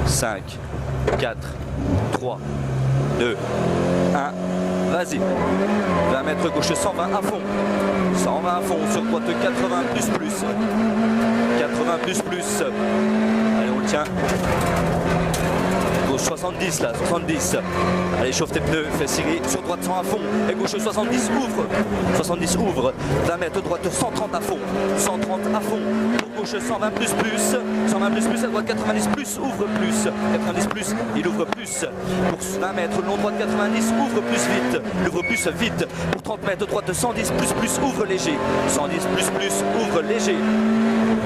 5, 4, 3, 2, 1. Vas-y. 20 mètres gauche 120 à fond. 120 à fond sur droite 80 plus. 80 plus. Allez, on le tient. Gauche 70 là, 70. Allez, chauffe tes pneus, fais cirer sur droite 100 à fond. Et gauche 70 ouvre. 70 ouvre. 20 mètres droite 130 à fond. 130 à fond. Pour gauche 120 plus. 120 plus, à droite 90 plus, ouvre plus. 90 plus, il ouvre plus. Pour 20 mètres, long droite 90, ouvre plus vite. Ouvre plus vite. Pour 30 mètres, droite 110 plus, ouvre léger. 110 plus, ouvre léger.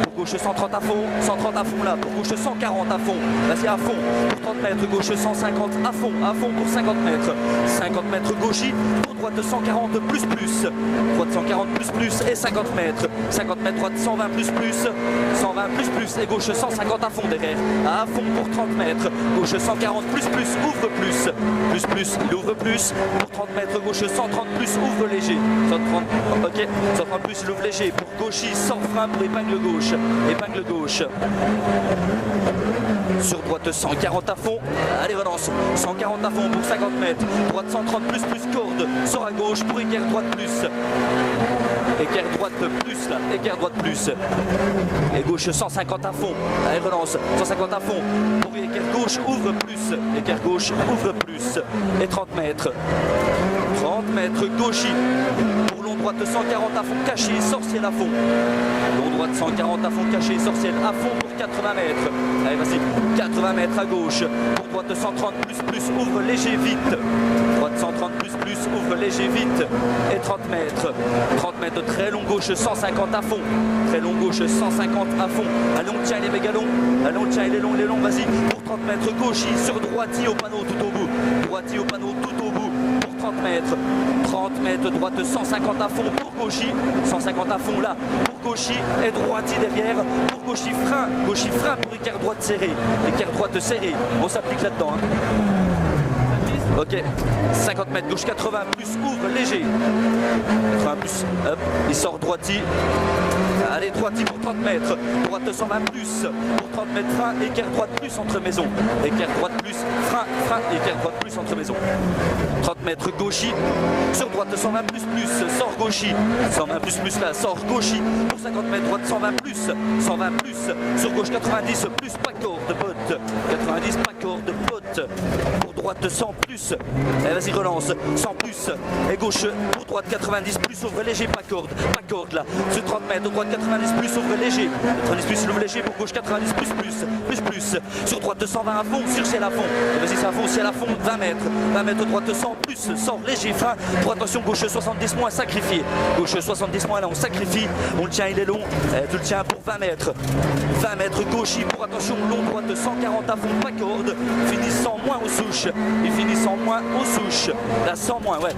Pour gauche 130 à fond là, pour gauche 140 à fond, vas-y à fond, pour 30 mètres, gauche 150 à fond pour 50 mètres, 50 mètres gauchis, pour droite 140 plus, droite 140 plus et 50 mètres, droite 120 plus, 120 plus et gauche 150 à fond derrière, à fond pour 30 mètres, gauche 140 plus, ouvre plus, il ouvre plus, pour 30 mètres, gauche 130 plus, ouvre léger, 130, ok, 130 plus, il ouvre léger, pour gauchis, sans frein pour épingle gauche. Épingle gauche. Sur droite 140 à fond. Allez, relance. 140 à fond pour 50 mètres. Droite 130 plus corde. Sort à gauche pour équerre droite plus. Équerre droite plus là. Équerre droite plus. Et gauche 150 à fond. Allez, relance. 150 à fond. Pour équerre gauche ouvre plus. Équerre gauche ouvre plus. Et 30 mètres. 30 mètres gauchis. Pour long droite 140 à fond caché. Sorciel à fond. Long droite 140 à fond caché. Sorciel à fond pour 80 mètres. Allez, vas-y. 80 mètres à gauche. Pour droite 130 plus, ouvre léger vite. Droite 130 plus, ouvre léger vite. Et 30 mètres. 30 mètres très long gauche 150 à fond. Très long gauche 150 à fond. Allons, tiens les mégalons. Allons, tiens les longs, vas-y. Pour 30 mètres gauchis sur droiti au panneau tout au bout. Droiti au panneau tout au bout. Pour 30 mètres. 30 mètres droite 150 à fond pour gauchis. 150 à fond là. Pour gauchis et droiti derrière. Pour gauchis frein pour équerre droite serrée. Équerre droite serrée. On s'applique là-dedans. Hein. Ok, 50 mètres, gauche 80 plus, ouvre léger. 80 plus, hop, il sort droiti. Allez, droiti pour 30 mètres, droite 120 plus, pour 30 mètres, frein, équerre droite plus entre maisons. Équerre droite plus, frein, équerre droite plus entre maisons. 30 mètres gauchis, sur droite 120 plus, sort gauchis. 120 plus là, sort gauchis. Pour 50 mètres, droite 120 plus, sur gauche 90 plus, pas corde, botte. 90, pas corde, botte. Pour droite 100 plus, et vas-y relance, 100 plus, et gauche pour droite 90 plus, ouvre léger, pas corde là, sur 30 mètres, droite 90 plus, ouvre léger, 90 plus, ouvre léger, pour gauche 90 plus, sur droite 120 à fond, sur ciel à fond, et vas-y c'est à fond, ciel à fond, 20 mètres, droite 100 plus, sort léger, frein, droite attention, gauche 70 moins, sacrifié, gauche 70 moins, là on sacrifie, on le tient, il est long, tu le tiens pour 20 mètres gauchis, pour attention, long droite 140 à fond, pas corde, finissant moins aux souches. Il finit 100 moins aux souches. Là 100 moins, ouais.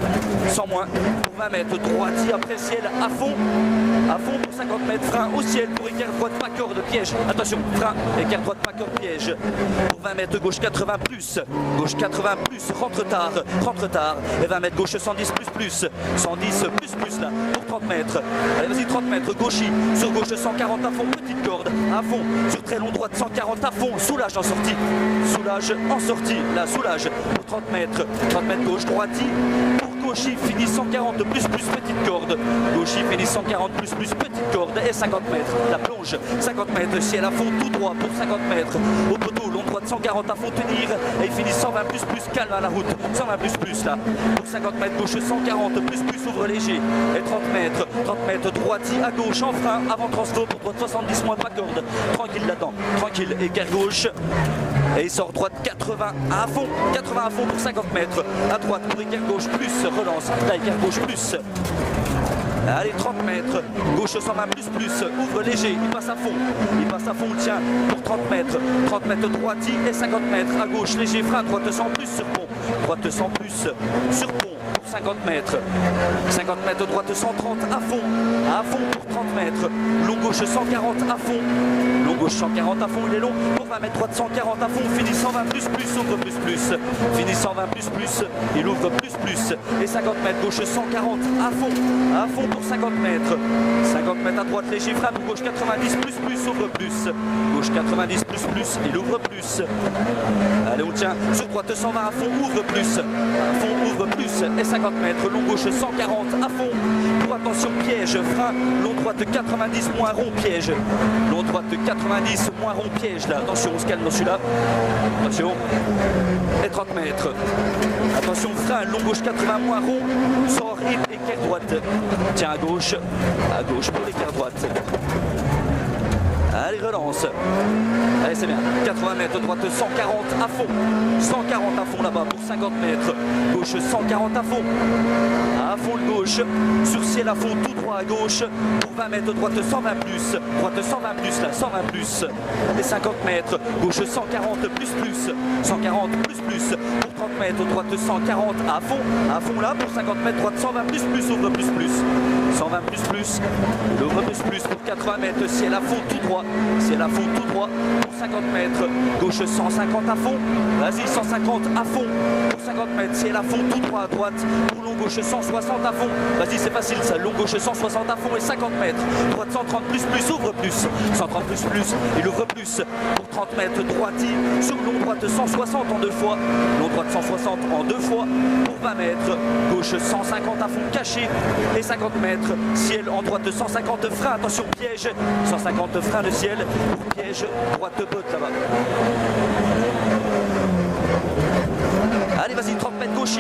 100 moins pour 20 mètres. Droiti après ciel à fond. À fond pour 50 mètres. Frein au ciel pour équerre droite pas corde piège. Attention, frein, équerre droite pas corde piège. Pour 20 mètres gauche 80 plus. Gauche 80 plus. Rentre tard. Et 20 mètres gauche 110 plus. 110 plus là. Pour 30 mètres. Allez vas-y 30 mètres gauchis. Sur gauche 140 à fond. Petite corde à fond. Sur très long droite 140 à fond. Soulage en sortie. Là soulage. Pour 30 mètres gauche droiti. Pour gauchis finit 140 plus petite corde. Gauchis finit 140 plus petite corde et 50 mètres. La plonge 50 mètres ciel à fond tout droit pour 50 mètres. Au poteau long droite 140 à fond tenir et il finit 120 plus calme à la route. 120 plus là. Pour 50 mètres gauche 140 plus ouvre léger et 30 mètres droiti à gauche en frein avant transfo pour droite 70 moins pas corde. Tranquille là-dedans. Tranquille équerre gauche. Et il sort droite 80 à fond pour 50 mètres. À droite pour équerre gauche plus, relance, là équerre gauche plus. Allez 30 mètres, gauche 120 plus, ouvre léger, il passe à fond, tiens, pour 30 mètres droiti et 50 mètres, à gauche léger, frein, droite 100 plus sur pont, droite 100 plus sur pont. 50 mètres, droite 130 à fond pour 30 mètres, long gauche 140 à fond, long gauche 140 à fond, il est long pour 20 mètres, droite 140 à fond, finit 120 plus, ouvre plus, finit 120 plus, il ouvre plus, et 50 mètres, gauche 140 à fond pour 50 mètres, 50 mètres à droite, léger frein pour gauche 90 plus, ouvre plus, gauche 90 plus, il ouvre plus, allez on tient, sur droite 120 à fond, ouvre plus, et 50 mètres, long gauche 140 à fond, pour attention piège, frein, long droite 90 moins rond piège, long droite 90 moins rond piège là, attention on se calme dans celui-là, attention, et 30 mètres, attention frein, long gauche 80 moins rond, sort et équerre droite, tiens à gauche pour l'équerre droite. Allez, relance. Allez, c'est bien. 80 mètres, droite 140 à fond. 140 à fond là-bas pour 50 mètres. Gauche 140 à fond. À fond le gauche. Sur ciel à fond, tout droit à gauche. Pour 20 mètres, droite 120 plus. Droite 120 plus là, 120 plus. Et 50 mètres, gauche 140 plus. 140 plus. Pour 30 mètres, droite 140 à fond là. Pour 50 mètres, droite 120 plus, ouvre plus. 120 plus. Il ouvre plus pour 80 mètres. Ciel à fond, tout droit. Ciel à fond tout droit pour 50 mètres, gauche 150 à fond, vas-y 150 à fond pour 50 mètres, ciel à fond tout droit à droite, pour long gauche 160 à fond, vas-y c'est facile ça, long gauche 160 à fond et 50 mètres, droite 130 plus, ouvre plus, 130 plus, il ouvre plus pour 30 mètres, droiti, sur long droite 160 en deux fois, long droite 160 en deux fois, pour 20 mètres, gauche 150 à fond caché et 50 mètres, ciel en droite 150 frein, attention piège, 150 frein de ciel pour piège, droite de botte là-bas. Allez vas-y 30 mètres gauchy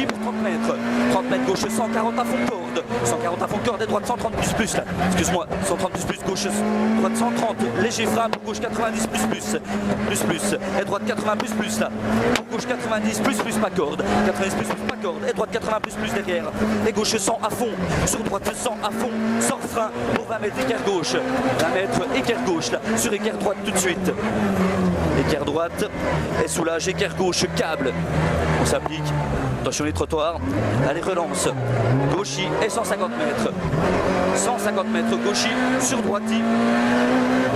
pour 30 mètres, 30 mètres gauche 140 à fond corde, 140 à fond corde et droite 130 plus là, excuse-moi, 130 plus gauche, droite 130, léger frein pour gauche 90 plus et droite 80 plus là, pour gauche 90 plus pas corde, 90 plus pas corde et droite 80 plus derrière, et gauche 100 à fond, sur droite 100 à fond, sort frein pour 20 mètres équerre gauche, 20 mètres équerre gauche là, sur équerre droite tout de suite, équerre droite et soulage, équerre gauche, câble, on s'applique, attention les trottoirs, allez relance, gauchy et 150 mètres, 150 mètres gauchy sur droiti,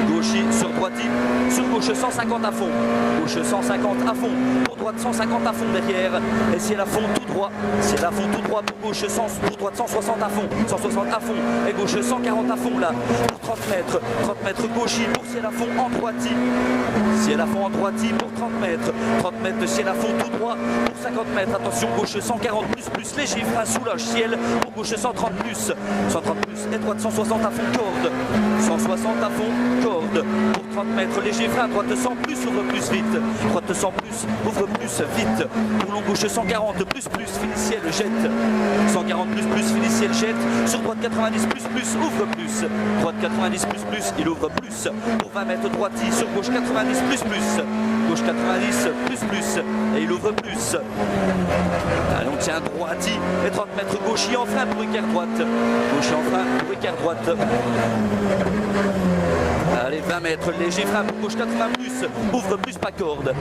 gauchy sur droiti, sur gauche 150 à fond, gauche 150 à fond, pour droite 150 à fond derrière, et ciel à fond tout droit, ciel à fond tout droit pour gauche 100, pour droite 160 à fond, 160 à fond, et gauche 140 à fond là, pour 30 mètres gauchy pour ciel à fond en droiti, ciel à fond en droiti pour 30 mètres de ciel à fond tout droit pour 50 mètres, attention gauche 140 plus léger frein soulage ciel pour gauche 130 plus et droite 160 à fond corde, 160 à fond corde pour 30 mètres léger frein, droite 100 plus ouvre plus vite, droite 100 plus ouvre plus vite, pour long gauche 140 plus fini ciel jette, 140 plus fini ciel jette, sur droite 90 plus ouvre plus, droite 90 plus il ouvre plus, pour 20 mètres droiti sur gauche 90 plus, gauche 90 plus et il ouvre plus, allez on tient droiti et 30 mètres gauchy en frein pour équerre droite, gauchy en frein pour équerre droite, allez 20 mètres léger frein pour gauche 80 plus, ouvre plus pas corde,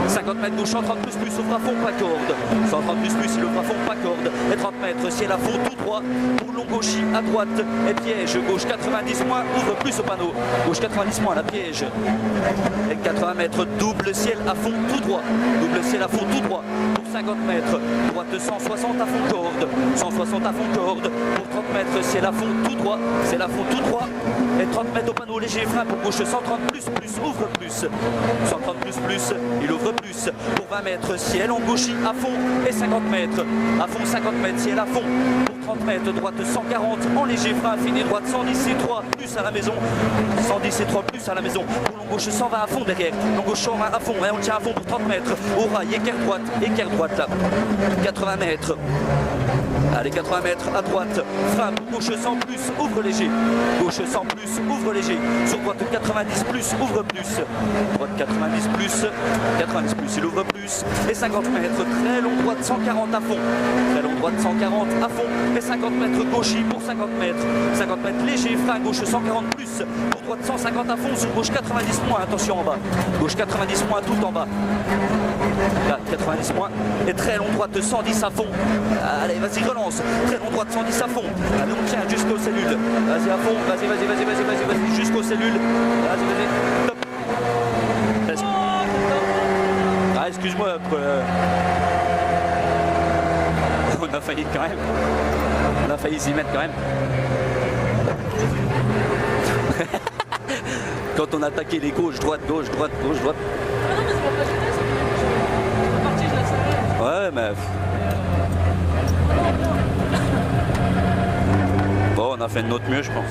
50 mètres gauche 130 plus ouvre à fond pas corde, 130 plus il ouvre à fond pas corde, et 30 mètres ciel à fond tout droit, pour long gauchy à droite et piège, gauche 90 moins ouvre plus au panneau, gauche 90 moins la piège, et 80 mètres double ciel à fond tout droit, double ciel à fond tout droit, pour 50 mètres, droite 160 à fond corde, 160 à fond corde, pour 30 mètres ciel à fond tout droit, ciel à fond tout droit, et 30 mètres au panneau léger frein pour gauche 130 plus ouvre plus, 130 plus il ouvre plus, pour 20 mètres ciel en gauchy à fond et 50 mètres, à fond 50 mètres ciel à fond, pour 30 mètres droite 140 en léger frein, fini droite 110 et 3 plus à la maison, 110 et 3 plus à la maison, pour long gauche 120 à fond derrière, long gauche 120 à fond, et on tient à fond pour 30 mètres, au rail, équerre droite là, 80 mètres, allez 80 mètres à droite, frein pour gauche 100 plus, ouvre léger, gauche 100 plus, ouvre léger, sur droite 90 plus, ouvre plus, droite 90 plus, il ouvre plus, et 50 mètres, très long droite 140 à fond, très long droite 140 à fond, et 50 mètres gauchy pour 50 mètres léger, frein gauche 140 plus, pour droite 150 à fond, sur gauche 90 moins, attention en bas. Gauche 90 moins tout en bas. Là, 90 moins. Et très long droite 110 à fond. Allez, vas-y, relance. Très long droite 110 à fond. Allez, on tient jusqu'aux cellules. Vas-y à fond, vas-y, jusqu'aux cellules. Vas-y, top. Ah, excuse-moi. On a failli quand même. On a failli s'y mettre quand même. Quand on attaquait les gauches, droite, gauche, droite, gauche, droite. Ouais, mais... Bon, on a fait de notre mieux, je pense.